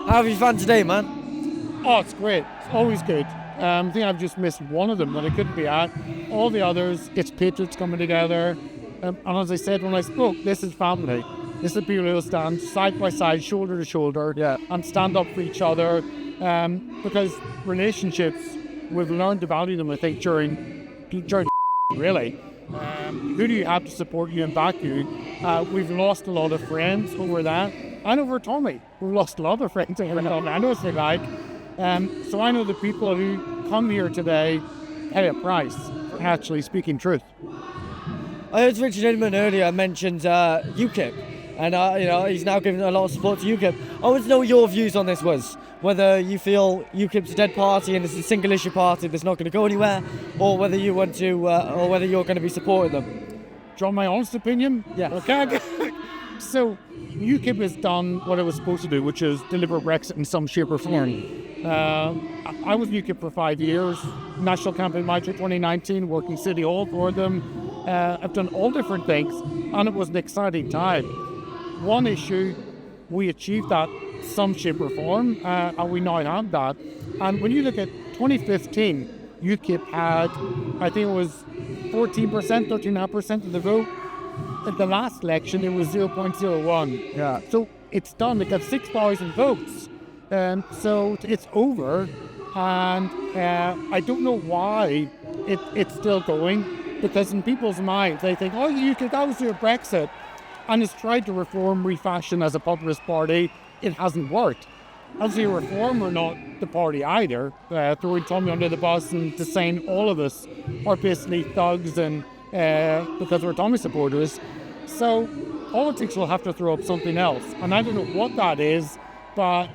How have you found today, man? Oh, it's great. It's always good. I think I've just missed one of them that I couldn't be at. All the others, it's patriots coming together. And as I said when I spoke, this is family. This is people who will stand side by side, shoulder to shoulder, and stand up for each other. Because relationships, we've learned to value them, I think, during really. Who do you have to support you and back you? We've lost a lot of friends over that. And over Tommy, we've lost a lot of friends over Tommy. I know it's like. So I know the people who come here today pay a price for actually speaking truth. I heard Richard Inman earlier mentioned UKIP, and he's now giving a lot of support to UKIP. I want to know what your views on this was. Whether you feel UKIP's a dead party and it's a single issue party that's not going to go anywhere, or whether you want to, or whether you're going to be supporting them. Do you want my honest opinion? Yeah. Okay. So UKIP has done what it was supposed to do, which is deliver Brexit in some shape or form. I was UKIP for 5 years, National Campaign Manager 2019, working City Hall for them. I've done all different things, and it was an exciting time. One issue, we achieved that some shape or form, and we now have that. And when you look at 2015, UKIP had, I think it was 14%, 13.5% of the vote. At the last election, it was 0.01. Yeah. So it's done. It got 6,000 votes. So it's over. And I don't know why it's still going, because in people's minds, they think, oh, UKIP, that was your Brexit. And it's tried to reform, refashion as a populist party. It hasn't worked. As a reform, we're not the party either. Throwing Tommy under the bus and to saying all of us are basically thugs and because we're Tommy supporters. So politics will have to throw up something else. And I don't know what that is, but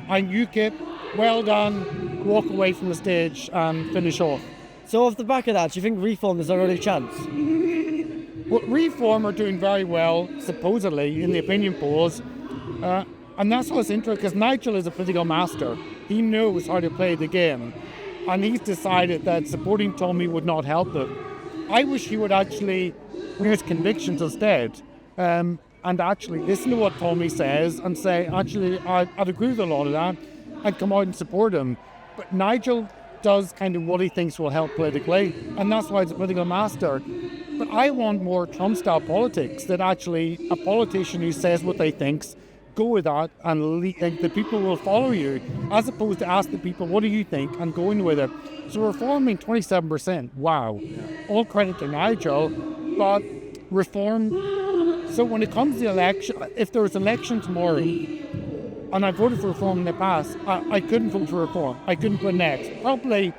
I'm UKIP, well done, walk away from the stage and finish off. So off the back of that, do you think Reform is our only chance? Well, Reform are doing very well, supposedly, in the opinion polls. And that's what's interesting, because Nigel is a political master. He knows how to play the game. And he's decided that supporting Tommy would not help him. I wish he would actually bring his convictions instead, and actually listen to what Tommy says and say, actually, I'd agree with a lot of that. I'd come out and support him. But Nigel does kind of what he thinks will help politically, and that's why he's a political master. But I want more Trump-style politics, that actually a politician who says what they think, go with that, and the people will follow you, as opposed to ask the people, what do you think, and going with it. So Reforming 27%, wow. All credit to Nigel, but Reform, so when it comes to the election, if there was an election tomorrow, and I voted for Reform in the past, I couldn't vote for Reform. I couldn't put next. Probably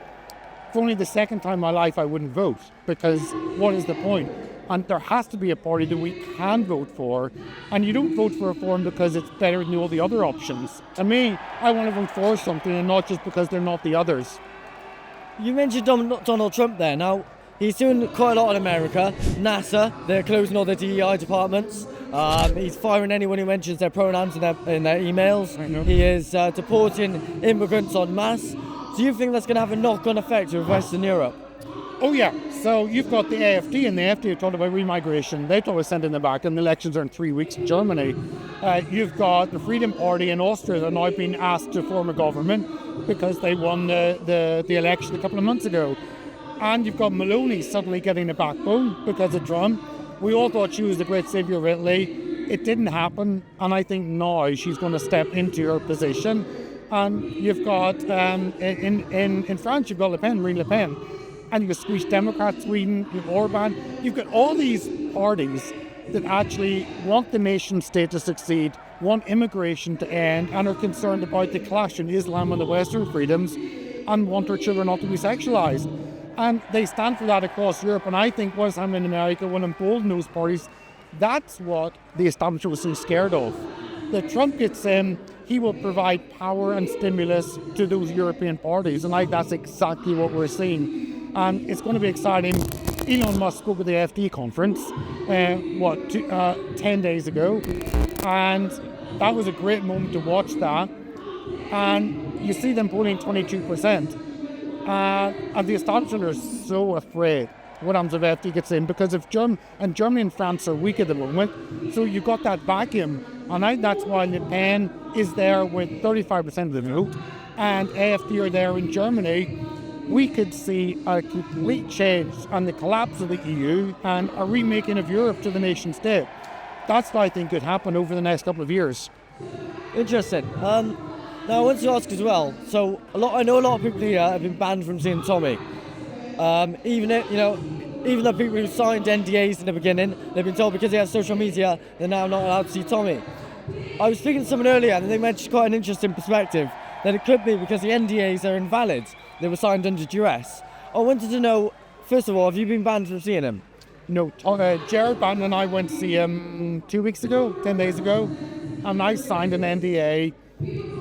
for only the second time in my life I wouldn't vote, because what is the point? And there has to be a party that we can vote for, and you don't vote for Reform because it's better than all the other options. To me, I want to vote for something, and not just because they're not the others. You mentioned Donald Trump there. Now, he's doing quite a lot in America. NASA, they're closing all their DEI departments. He's firing anyone who mentions their pronouns in their emails. He is deporting immigrants en masse. Do you think that's going to have a knock-on effect with Western Europe? Oh yeah, so you've got the AfD, and the AfD have talked about remigration. They talk about sending them back, and the elections are in 3 weeks in Germany. You've got the Freedom Party in Austria that are now being asked to form a government because they won the election a couple of months ago. And you've got Meloni suddenly getting a backbone because of Trump. We all thought she was the great saviour of Italy. It didn't happen, and I think now she's going to step into her position. And you've got, in France, you've got Marine Le Pen. And you've got Swedish Democrats, Sweden, you've Orban. You've got all these parties that actually want the nation state to succeed, want immigration to end, and are concerned about the clash in Islam and the Western freedoms, and want our children not to be sexualised. And they stand for that across Europe. And I think what's happening in America, when emboldened those parties, that's what the establishment was so scared of. That Trump gets in, he will provide power and stimulus to those European parties. And that's exactly what we're seeing. And it's going to be exciting. Elon Musk spoke at the AfD conference, 10 days ago. And that was a great moment to watch that. And you see them polling 22%. And the establishment are so afraid what happens if AfD gets in, because if Germany and France are weak at the moment, so you've got that vacuum. And I think that's why Le Pen is there with 35% of the vote, and AfD are there in Germany. We could see a complete change and the collapse of the EU and a remaking of Europe to the nation state. That's what I think could happen over the next couple of years. Interesting. Now I want to ask as well. So I know a lot of people here have been banned from seeing Tommy. Even the people who signed NDAs in the beginning, they've been told because they have social media, they're now not allowed to see Tommy. I was speaking to someone earlier and they mentioned quite an interesting perspective that it could be because the NDAs are invalid. They were signed under duress. I wanted to know, first of all, have you been banned from seeing him? No, Jared Bannon and I went to see him 2 weeks ago, 10 days ago, and I signed an NDA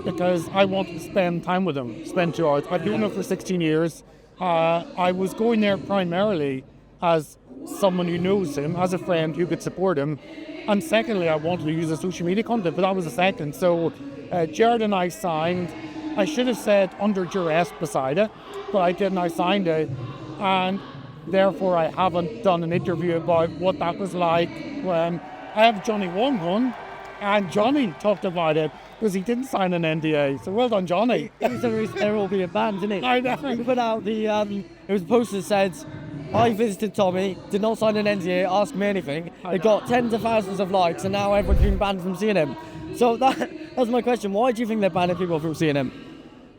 because I wanted to spend time with him, spend 2 hours. I've known him for 16 years. I was going there primarily as someone who knows him, as a friend who could support him. And secondly, I wanted to use the social media content, but that was the second. So Jared and I signed. I should have said under duress beside it, but I didn't. I signed it. And therefore, I haven't done an interview about what that was like when I have Johnny Wong, and Johnny talked about it because he didn't sign an NDA. So well done, Johnny. He's the reason they're all being banned, isn't it? I know. He put out it was a poster that said, I visited Tommy, did not sign an NDA, ask me anything. It got tens of thousands of likes, and now everyone's been banned from seeing him. So that's my question. Why do you think they're banning people from seeing him?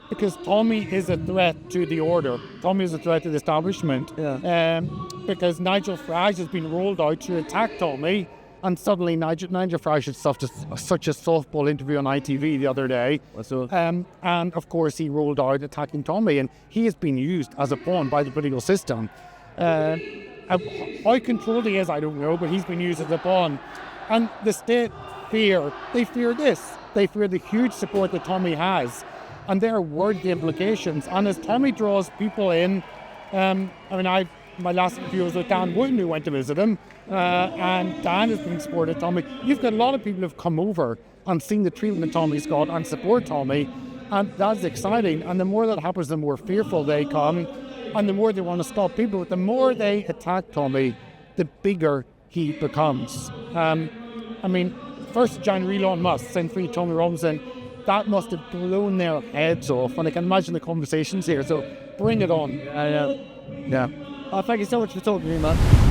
Because Tommy is a threat to the order. Tommy is a threat to the establishment. Yeah. Because Nigel Farage has been rolled out to attack Tommy, and suddenly Nigel Farage had such a softball interview on ITV the other day. And of course he rolled out attacking Tommy, and he has been used as a pawn by the political system. How controlled he is, I don't know, but he's been used as a pawn. And the state fear this. They fear the huge support that Tommy has. And they're worried the implications. And as Tommy draws people in, my last interview was with Dan Wooten, who went to visit him, and Dan has been supported Tommy. You've got a lot of people who've come over and seen the treatment Tommy's got and support Tommy, and that's exciting. And the more that happens, the more fearful they come, and the more they want to stop people. But the more they attack Tommy, the bigger he becomes. First January, Elon Musk sent free Tommy Robinson. That must have blown their heads off, and I can imagine the conversations here. So bring it on. Yeah. Yeah. Thank you so much for talking to me, man.